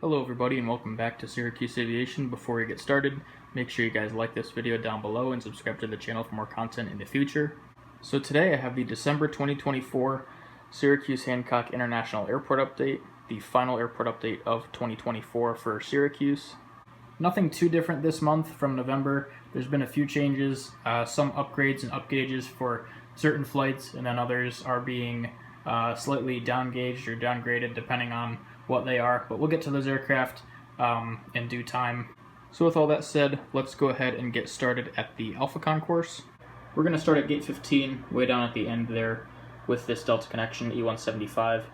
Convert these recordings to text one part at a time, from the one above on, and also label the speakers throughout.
Speaker 1: Hello everybody and welcome back to Syracuse Aviation. Before we get started, make sure you guys like this video down below and subscribe to the channel for more content in the future. So today I have the December 2024 Syracuse Hancock International Airport update, the final airport update of 2024 for Syracuse. Nothing too different this month from November. There's been a few changes, some upgrades and upgauges for certain flights, and then others are being slightly downgauged or downgraded depending on what they are, but we'll get to those aircraft in due time. So with all that said, let's go ahead and get started at the Alpha concourse. We're going to start at gate 15, way down at the end there, with this Delta Connection E-175,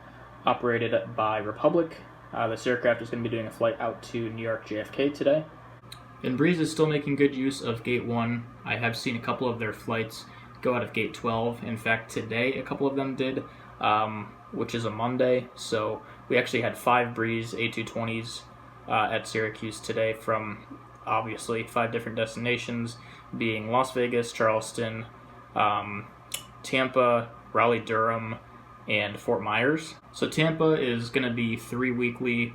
Speaker 1: operated by Republic. This aircraft is going to be doing a flight out to New York JFK today. And Breeze is still making good use of gate 1. I have seen a couple of their flights go out of gate 12. In fact, today a couple of them did, which is a Monday, so we actually had 5 Breeze A220s at Syracuse today from, obviously, 5 different destinations, being Las Vegas, Charleston, Tampa, Raleigh-Durham, and Fort Myers. So Tampa is going to be 3 weekly,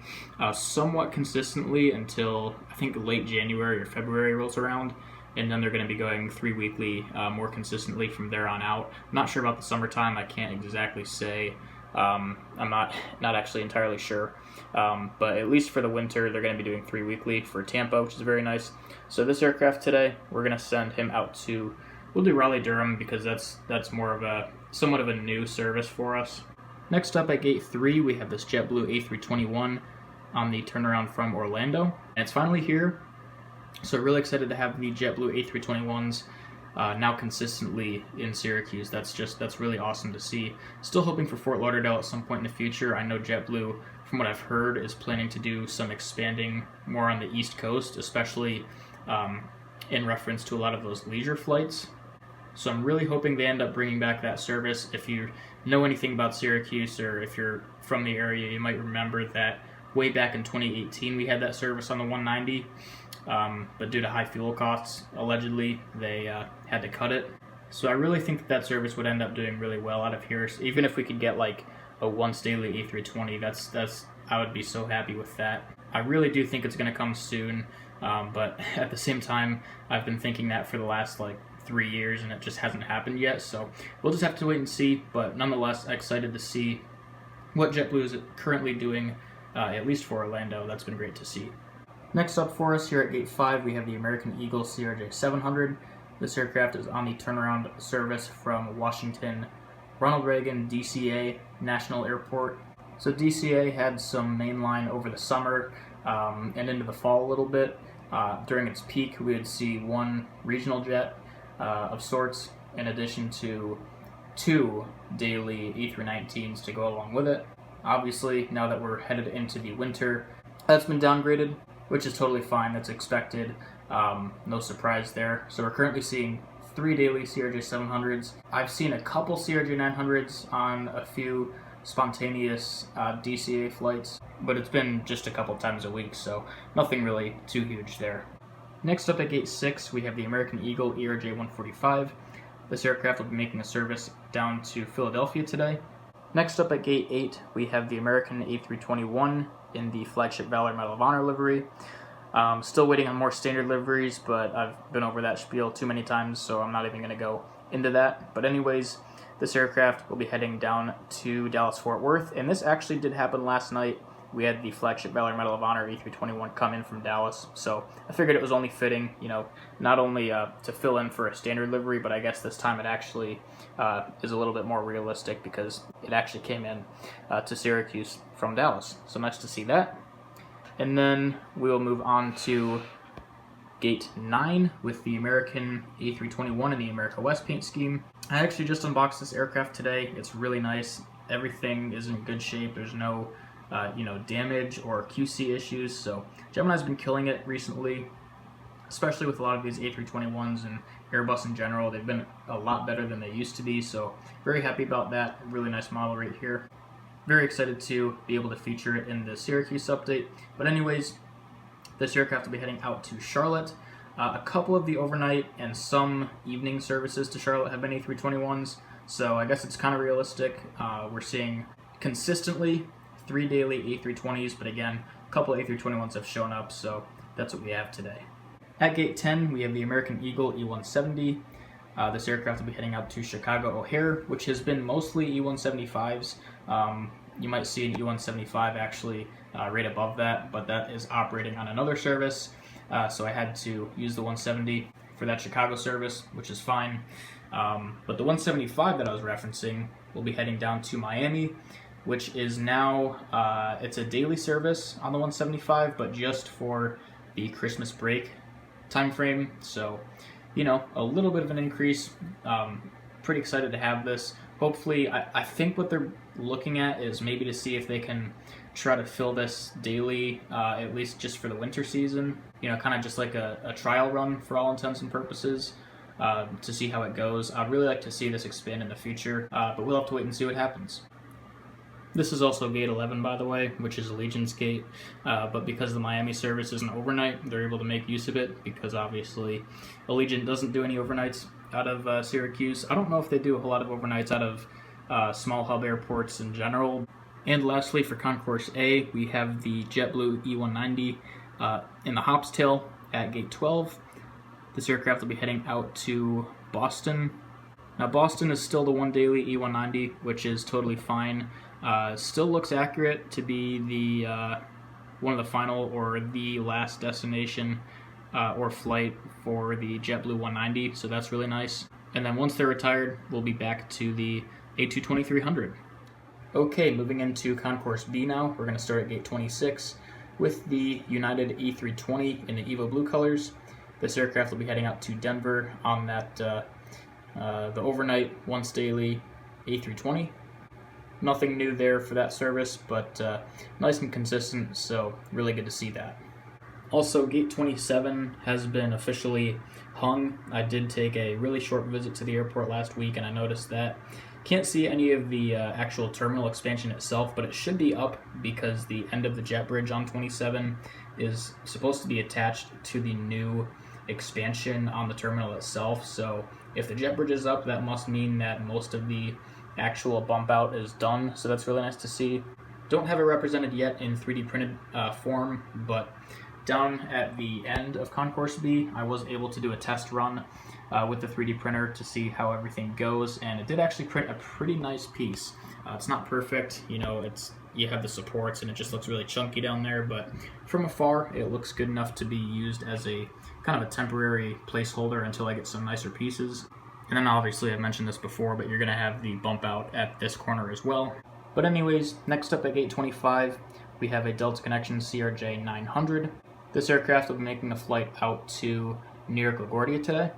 Speaker 1: somewhat consistently until, I think, late January or February rolls around, and then they're going to be going 3 weekly more consistently from there on out. I'm not sure about the summertime. I can't exactly say. I'm not actually entirely sure, but at least for the winter, they're going to be doing 3 weekly for Tampa, which is very nice. So this aircraft today, we're going to send him out to, we'll do Raleigh-Durham because that's more of a, somewhat of a new service for us. Next up at gate 3, we have this JetBlue A321 on the turnaround from Orlando, and it's finally here. So really excited to have the JetBlue A321s now consistently in Syracuse. That's really awesome to see. Still hoping for Fort Lauderdale at some point in the future. I know JetBlue, from what I've heard, is planning to do some expanding more on the East Coast, especially in reference to a lot of those leisure flights. So I'm really hoping they end up bringing back that service. If you know anything about Syracuse, or if you're from the area, you might remember that way back in 2018 we had that service on the 190. But due to high fuel costs, allegedly, they had to cut it. So I really think that service would end up doing really well out of here. So even if we could get like a once daily A320, that's I would be so happy with that. I really do think it's going to come soon, but at the same time, I've been thinking that for the last like 3 years, and it just hasn't happened yet. So we'll just have to wait and see. But nonetheless, excited to see what JetBlue is currently doing, at least for Orlando. That's been great to see. Next up for us here at gate 5, we have the American Eagle CRJ 700. This aircraft is on the turnaround service from Washington Ronald Reagan DCA National Airport. So DCA had some mainline over the summer and into the fall a little bit. During its peak, we would see 1 regional jet of sorts, in addition to 2 daily A319s to go along with it. Obviously, now that we're headed into the winter, that's been downgraded, which is totally fine. That's expected. No surprise there. So we're currently seeing 3 daily CRJ 700s. I've seen a couple CRJ 900s on a few spontaneous DCA flights, but it's been just a couple times a week, so nothing really too huge there. Next up at gate 6, we have the American Eagle ERJ 145. This aircraft will be making a service down to Philadelphia today. Next up at gate 8, we have the American A321 in the flagship Valor Medal of Honor livery. Still waiting on more standard liveries, but I've been over that spiel too many times, so I'm not even going to go into that. But anyways, this aircraft will be heading down to Dallas-Fort Worth, and this actually did happen last night. We had the flagship Valor Medal of Honor A321 come in from Dallas, so I figured it was only fitting, not only to fill in for a standard livery, but I guess this time it actually is a little bit more realistic because it actually came in to Syracuse from Dallas. So nice to see that. And then we'll move on to gate 9 with the American A321 in the America West paint scheme. I actually just unboxed this aircraft today. It's really nice. Everything is in good shape. There's no damage or QC issues. So Gemini's been killing it recently, especially with a lot of these A321s and Airbus in general. They've been a lot better than they used to be, so very happy about that. Really nice model right here. Very excited to be able to feature it in the Syracuse update. But anyways, this aircraft will be heading out to Charlotte. A couple of the overnight and some evening services to Charlotte have been A321s, so I guess it's kind of realistic. We're seeing consistently 3 daily A320s, but again, a couple A321s have shown up, so that's what we have today. At gate 10, we have the American Eagle E-170. This aircraft will be heading out to Chicago O'Hare, which has been mostly E-175s. You might see an E-175 actually right above that, but that is operating on another service, so I had to use the 170 for that Chicago service, which is fine. But the 175 that I was referencing will be heading down to Miami, which is now, it's a daily service on the 175, but just for the Christmas break time frame. So, you know, a little bit of an increase. Pretty excited to have this. Hopefully, I think what they're looking at is maybe to see if they can try to fill this daily, at least just for the winter season. You know, kind of just like a trial run for all intents and purposes, to see how it goes. I'd really like to see this expand in the future, but we'll have to wait and see what happens. This is also gate 11, by the way, which is Allegiant's gate, but because the Miami service isn't overnight, they're able to make use of it because obviously Allegiant doesn't do any overnights out of Syracuse. I don't know if they do a whole lot of overnights out of small hub airports in general. And lastly, for Concourse A, we have the JetBlue E-190 in the Hop's Tail at gate 12. This aircraft will be heading out to Boston. Now, Boston is still the one daily E-190, which is totally fine. Still looks accurate to be the one of the final or the last destination or flight for the JetBlue 190, so that's really nice. And then once they're retired, we'll be back to the A220-300. Okay, moving into Concourse B now. We're going to start at gate 26 with the United E320 in the Evo blue colors. This aircraft will be heading out to Denver on that the overnight once daily A320. Nothing new there for that service, but nice and consistent, so really good to see that. Also, gate 27 has been officially hung. I did take a really short visit to the airport last week, and I noticed that. Can't see any of the actual terminal expansion itself, but it should be up because the end of the jet bridge on 27 is supposed to be attached to the new expansion on the terminal itself. So if the jet bridge is up, that must mean that most of the actual bump out is done, so that's really nice to see. Don't have it represented yet in 3D printed form, but down at the end of Concourse B, I was able to do a test run with the 3D printer to see how everything goes, and it did actually print a pretty nice piece. It's not perfect, you know, you have the supports and it just looks really chunky down there, but from afar it looks good enough to be used as a kind of a temporary placeholder until I get some nicer pieces. And then obviously I've mentioned this before, but you're going to have the bump out at this corner as well. But anyways, next up at gate 25, we have a Delta Connection CRJ 900. This aircraft will be making the flight out to New York LaGuardia today.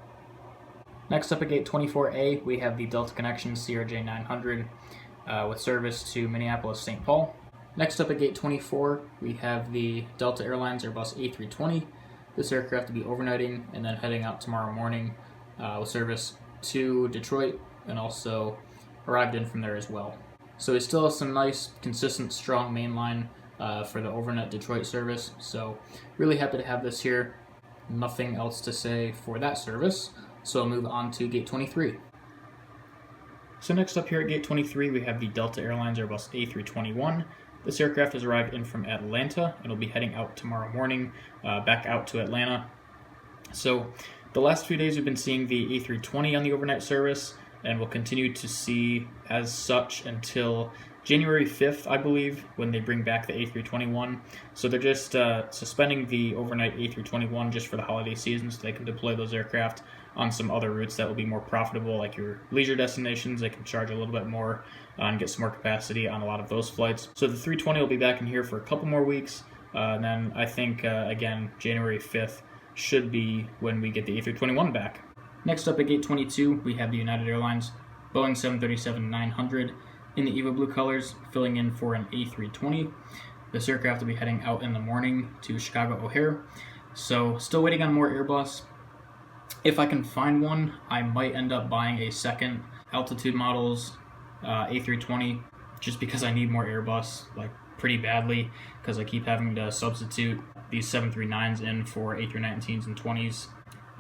Speaker 1: Next up at gate 24A, we have the Delta Connection CRJ 900 with service to Minneapolis, St. Paul. Next up at gate 24, we have the Delta Airlines Airbus A320. This aircraft will be overnighting and then heading out tomorrow morning with service to Detroit, and also arrived in from there as well. So we still have some nice, consistent, strong mainline for the overnight Detroit service, so really happy to have this here. Nothing else to say for that service, so I'll move on to gate 23. So next up here at gate 23, we have the Delta Airlines Airbus A321. This aircraft has arrived in from Atlanta and will be heading out tomorrow morning, back out to Atlanta. So the last few days we've been seeing the A320 on the overnight service, and we'll continue to see as such until January 5th, I believe, when they bring back the A321. So they're just suspending the overnight A321 just for the holiday season so they can deploy those aircraft on some other routes that will be more profitable, like your leisure destinations. They can charge a little bit more and get some more capacity on a lot of those flights. So the 320 will be back in here for a couple more weeks, and then I think, again, January 5th should be when we get the A321 back. Next up at gate 22, we have the United Airlines Boeing 737-900 in the Evo blue colors, filling in for an A320. This aircraft will be heading out in the morning to Chicago O'Hare. So still waiting on more Airbus. If I can find one, I might end up buying a second Altitude Models A320 just because I need more Airbus, like pretty badly, because I keep having to substitute these 737-9s in for A319s and 20s.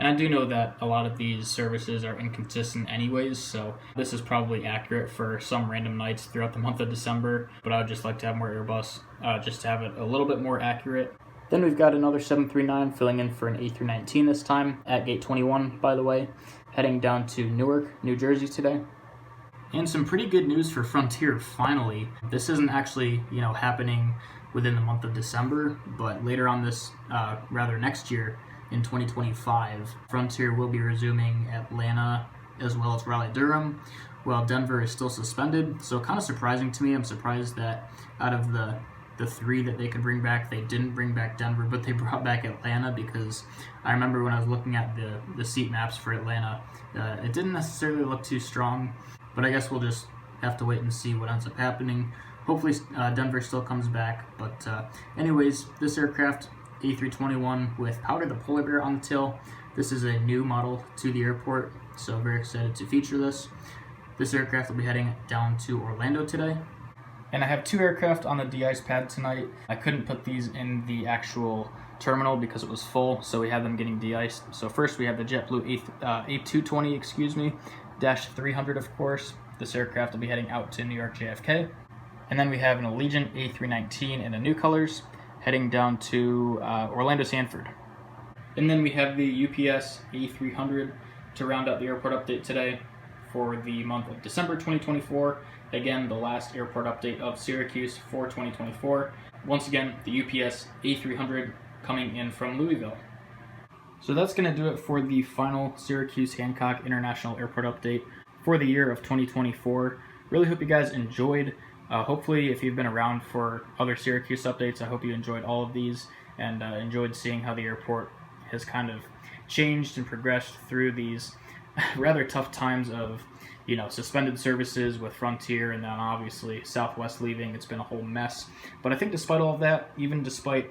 Speaker 1: And I do know that a lot of these services are inconsistent anyways, so this is probably accurate for some random nights throughout the month of December, but I would just like to have more Airbus just to have it a little bit more accurate. Then we've got another 739 filling in for an A319 this time at gate 21, by the way, heading down to Newark, New Jersey today. And some pretty good news for Frontier, finally. This isn't actually, happening within the month of December, but later on this, next year, in 2025, Frontier will be resuming Atlanta as well as Raleigh-Durham, while Denver is still suspended. So kind of surprising to me. I'm surprised that out of the three that they could bring back, they didn't bring back Denver, but they brought back Atlanta, because I remember when I was looking at the seat maps for Atlanta, it didn't necessarily look too strong. But I guess we'll just have to wait and see what ends up happening. Hopefully Denver still comes back. But anyways, this aircraft, A321 with Powder the Polar Bear on the tail. This is a new model to the airport, so very excited to feature this. This aircraft will be heading down to Orlando today. And I have 2 aircraft on the de-ice pad tonight. I couldn't put these in the actual terminal because it was full, so we had them getting de-iced. So first we have the JetBlue A220, -300, of course. This aircraft will be heading out to New York JFK. And then we have an Allegiant A319 in the new colors heading down to Orlando Sanford. And then we have the UPS A300 to round out the airport update today for the month of December 2024. Again, the last airport update of Syracuse for 2024. Once again, the UPS A300 coming in from Louisville. So that's going to do it for the final Syracuse Hancock International Airport update for the year of 2024. Really hope you guys enjoyed. Hopefully, if you've been around for other Syracuse updates, I hope you enjoyed all of these and enjoyed seeing how the airport has kind of changed and progressed through these rather tough times of, suspended services with Frontier and then obviously Southwest leaving. It's been a whole mess. But I think despite all of that, even despite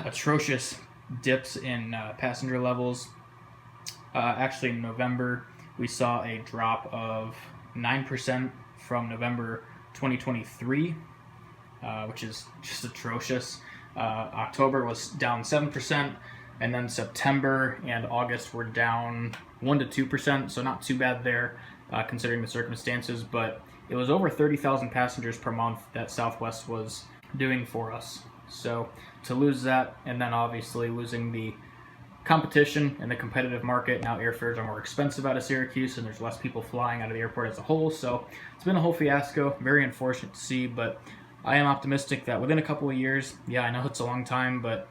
Speaker 1: atrocious dips in passenger levels. Actually, in November, we saw a drop of 9% from November 2023, which is just atrocious. October was down 7%, and then September and August were down 1% to 2%, so not too bad there, considering the circumstances, but it was over 30,000 passengers per month that Southwest was doing for us. So to lose that, and then obviously losing the competition in the competitive market, now airfares are more expensive out of Syracuse and there's less people flying out of the airport as a whole. So it's been a whole fiasco, very unfortunate to see, but I am optimistic that within a couple of years, I know it's a long time, but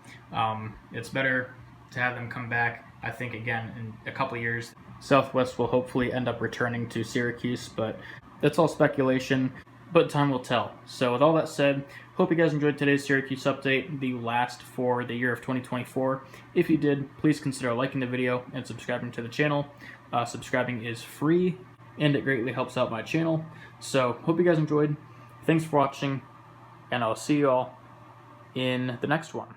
Speaker 1: it's better to have them come back. I think, again, in a couple of years, Southwest will hopefully end up returning to Syracuse, but that's all speculation. But time will tell. So with all that said, hope you guys enjoyed today's Syracuse update, the last for the year of 2024. If you did, please consider liking the video and subscribing to the channel. Subscribing is free, and it greatly helps out my channel. So hope you guys enjoyed. Thanks for watching, and I'll see you all in the next one.